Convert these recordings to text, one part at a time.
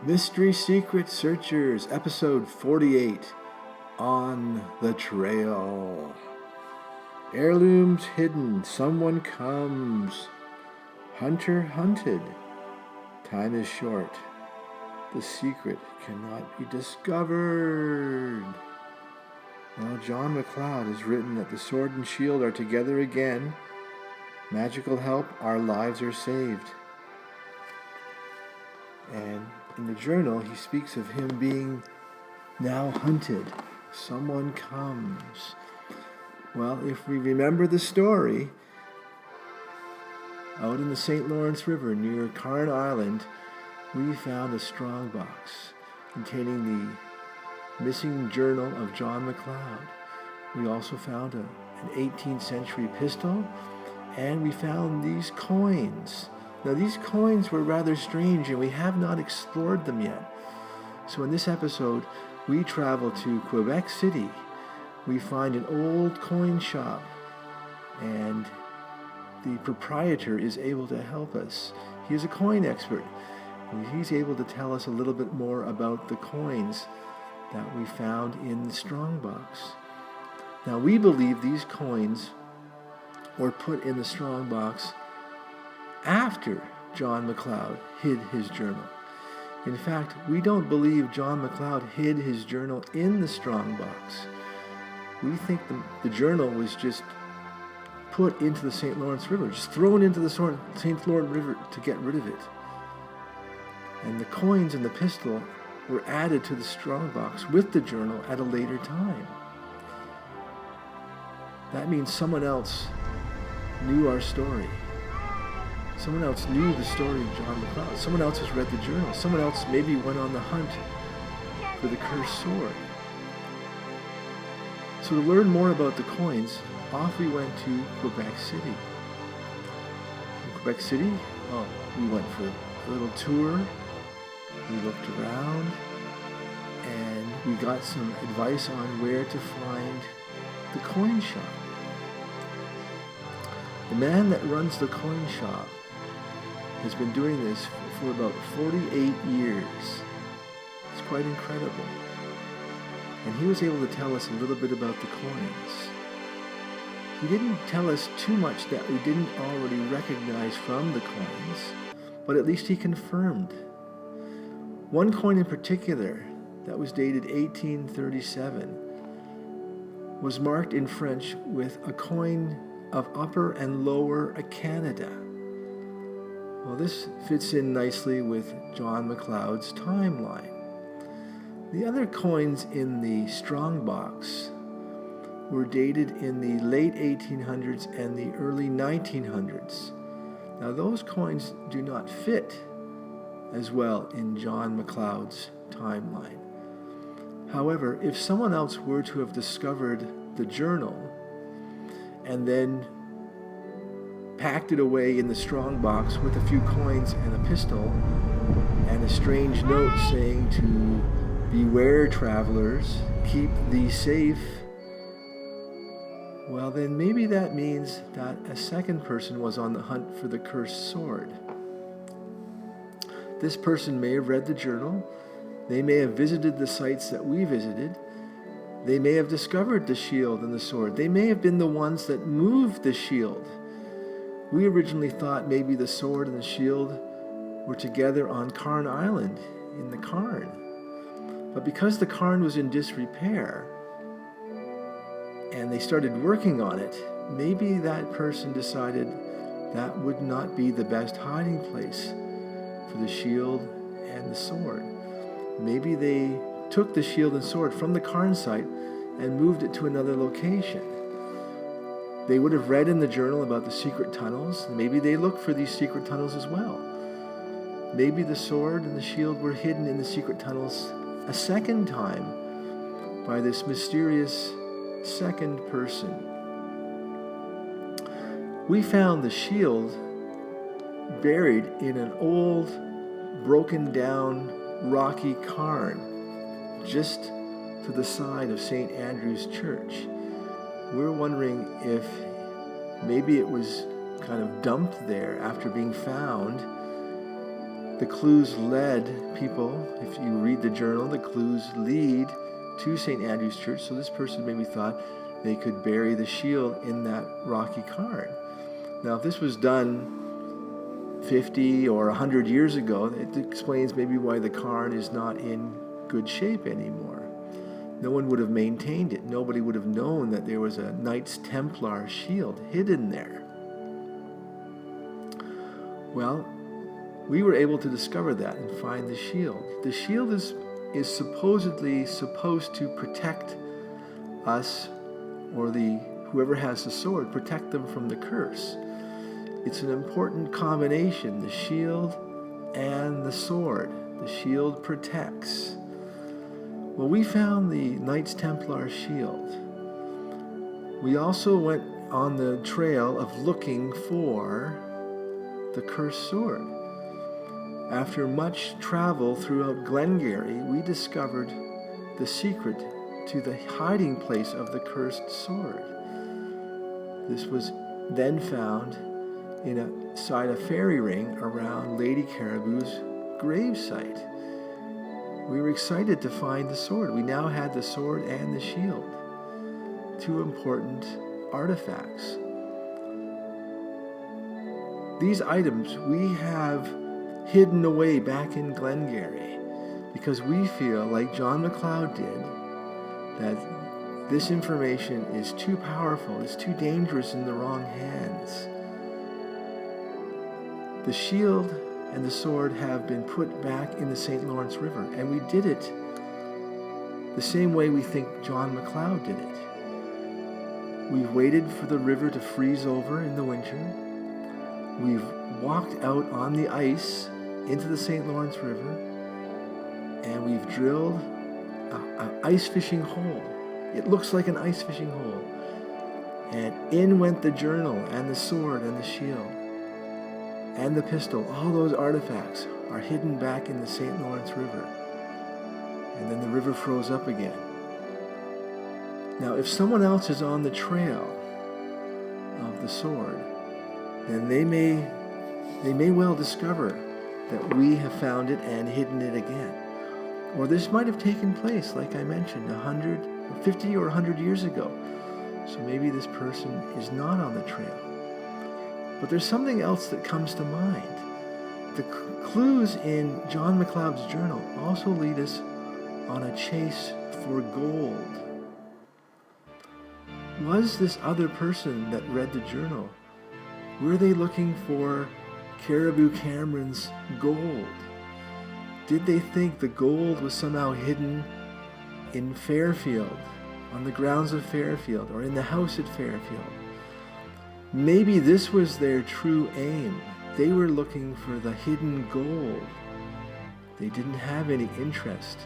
Mystery Secret Searchers, episode 48, On the Trail. Heirlooms hidden, someone comes. Hunter hunted. Time is short. The secret cannot be discovered. Now, John McLeod has written that the sword and shield are together again. Magical help, our lives are saved. And in the journal, he speaks of him being now hunted. Someone comes. Well, if we remember the story, out in the St. Lawrence River near Carn Island, we found a strongbox containing the missing journal of John McLeod. We also found an 18th century pistol, and we found these coins. Now, these coins were rather strange, and we have not explored them yet. So in this episode, we travel to Quebec City. We find an old coin shop, and the proprietor is able to help us. He is a coin expert, and he's able to tell us a little bit more about the coins that we found in the strongbox. Now, we believe these coins were put in the strongbox after John McLeod hid his journal. In fact, we don't believe John McLeod hid his journal in the strongbox. We think the journal was just put into the St. Lawrence River, just thrown into the St. Lawrence River to get rid of it. And the coins and the pistol were added to the strongbox with the journal at a later time. That means someone else knew our story. Someone else knew the story of John McLeod. Someone else has read the journal. Someone else maybe went on the hunt for the cursed sword. So to learn more about the coins, off we went to Quebec City. In Quebec City, we went for a little tour. We looked around, and we got some advice on where to find the coin shop. The man that runs the coin shop has been doing this for about 48 years. It's quite incredible. And he was able to tell us a little bit about the coins. He didn't tell us too much that we didn't already recognize from the coins, but at least he confirmed. One coin in particular, that was dated 1837, was marked in French with a coin of Upper and Lower Canada. Well, this fits in nicely with John McLeod's timeline. The other coins in the strongbox were dated in the late 1800s and the early 1900s. Now, those coins do not fit as well in John McLeod's timeline. However, if someone else were to have discovered the journal and then packed it away in the strongbox with a few coins and a pistol and a strange note saying to beware travelers, keep thee safe, well, then maybe that means that a second person was on the hunt for the cursed sword. This person may have read the journal. They may have visited the sites that we visited. They may have discovered the shield and the sword. They may have been the ones that moved the shield. We originally thought maybe the sword and the shield were together on Carn Island in the Carn. But because the Carn was in disrepair and they started working on it, maybe that person decided that would not be the best hiding place for the shield and the sword. Maybe they took the shield and sword from the Carn site and moved it to another location. They would have read in the journal about the secret tunnels. Maybe they looked for these secret tunnels as well. Maybe the sword and the shield were hidden in the secret tunnels a second time by this mysterious second person. We found the shield buried in an old, broken down, rocky cairn just to the side of St. Andrew's Church. We're wondering if maybe it was kind of dumped there after being found The clues led people, if you read the journal, the clues lead to St. Andrew's Church. So this person maybe thought they could bury the shield in that rocky cairn. Now, if this was done 50 or 100 years ago, it explains maybe why the cairn is not in good shape anymore. No one would have maintained it. Nobody would have known that there was a Knights Templar shield hidden there. Well, we were able to discover that and find the shield. The shield is supposedly supposed to protect us, or whoever has the sword, protect them from the curse. It's an important combination, the shield and the sword. The shield protects. Well, we found the Knights Templar shield. We also went on the trail of looking for the cursed sword. After much travel throughout Glengarry, we discovered the secret to the hiding place of the cursed sword. This was then found inside a fairy ring around Lady Caribou's gravesite. We were excited to find the sword. We now had the sword and the shield, two important artifacts. These items we have hidden away back in Glengarry because we feel, like John MacLeod did, that this information is too powerful, it's too dangerous in the wrong hands. The shield and the sword have been put back in the St. Lawrence River, and we did it the same way we think John MacLeod did it. We've waited for the river to freeze over in the winter. We've walked out on the ice into the St. Lawrence River, and we've drilled an ice fishing hole. It looks like an ice fishing hole. And in went the journal and the sword and the shield and the pistol. All those artifacts are hidden back in the St. Lawrence River. And then the river froze up again. Now, if someone else is on the trail of the sword, then they may well discover that we have found it and hidden it again. Or this might have taken place, like I mentioned, 50 or 100 years ago. So maybe this person is not on the trail. But there's something else that comes to mind. The clues in John MacLeod's journal also lead us on a chase for gold. Was this other person that read the journal, were they looking for Caribou Cameron's gold? Did they think the gold was somehow hidden in Fairfield, on the grounds of Fairfield, or in the house at Fairfield? Maybe this was their true aim. They were looking for the hidden gold. They didn't have any interest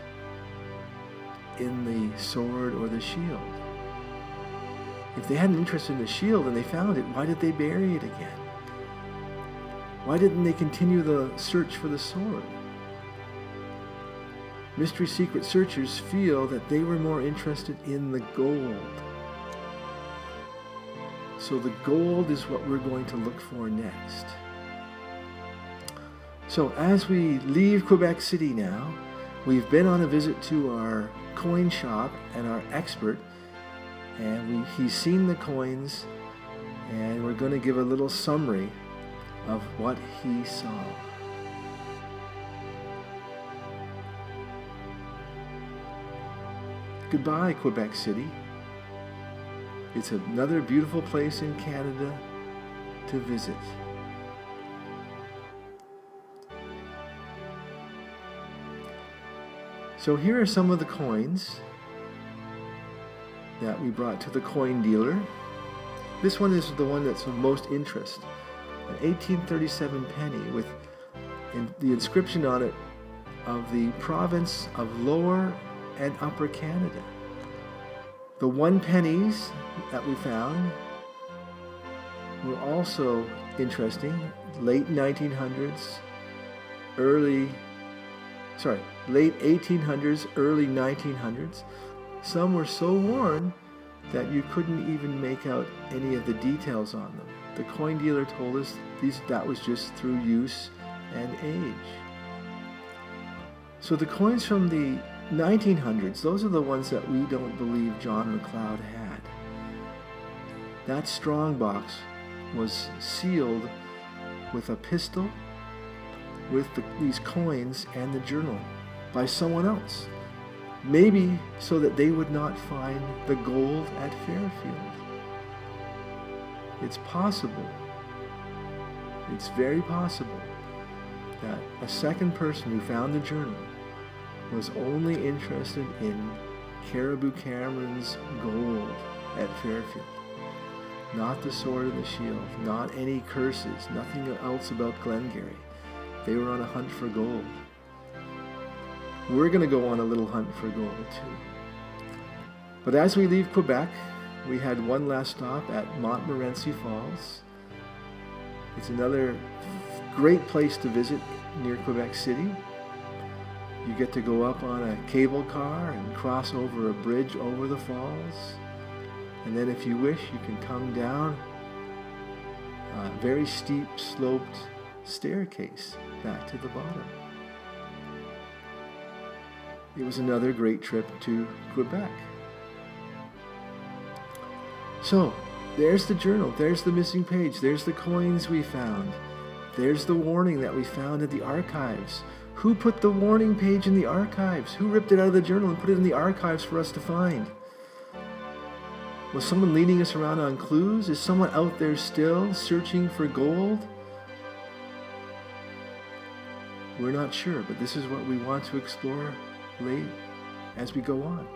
in the sword or the shield. If they had an interest in the shield and they found it, why did they bury it again? Why didn't they continue the search for the sword? Mystery Secret searchers feel that they were more interested in the gold. So the gold is what we're going to look for next. So as we leave Quebec City now, we've been on a visit to our coin shop and our expert, and he's seen the coins, and we're going to give a little summary of what he saw. Goodbye, Quebec City. It's another beautiful place in Canada to visit. So here are some of the coins that we brought to the coin dealer. This one is the one that's of most interest. An 1837 penny with the inscription on it of the province of Lower and Upper Canada. The 1 pennies that we found were also interesting. Late 1800s, early 1900s. Some were so worn that you couldn't even make out any of the details on them. The coin dealer told us that was just through use and age. So the coins from the 1900s, those are the ones that we don't believe John MacLeod had. That strong box was sealed with a pistol, with these coins and the journal by someone else. Maybe so that they would not find the gold at Fairfield. It's possible, it's very possible, that a second person who found the journal was only interested in Caribou Cameron's gold at Fairfield. Not the sword and the shield, not any curses, nothing else about Glengarry. They were on a hunt for gold. We're going to go on a little hunt for gold too. But as we leave Quebec, we had one last stop at Montmorency Falls. It's another great place to visit near Quebec City. You get to go up on a cable car and cross over a bridge over the falls. And then if you wish, you can come down a very steep sloped staircase back to the bottom. It was another great trip to Quebec. So, there's the journal, there's the missing page, there's the coins we found, there's the warning that we found at the archives. Who put the warning page in the archives? Who ripped it out of the journal and put it in the archives for us to find? Was someone leading us around on clues? Is someone out there still searching for gold? We're not sure, but this is what we want to explore late as we go on.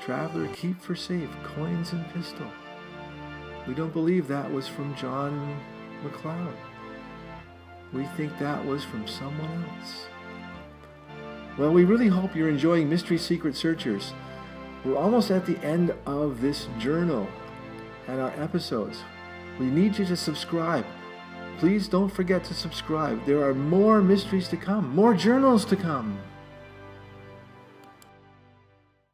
Traveler, keep for safe, coins and pistol. We don't believe that was from John MacLeod. We think that was from someone else. Well, we really hope you're enjoying Mystery Secret Searchers. We're almost at the end of this journal and our episodes. We need you to subscribe. Please don't forget to subscribe. There are more mysteries to come, more journals to come.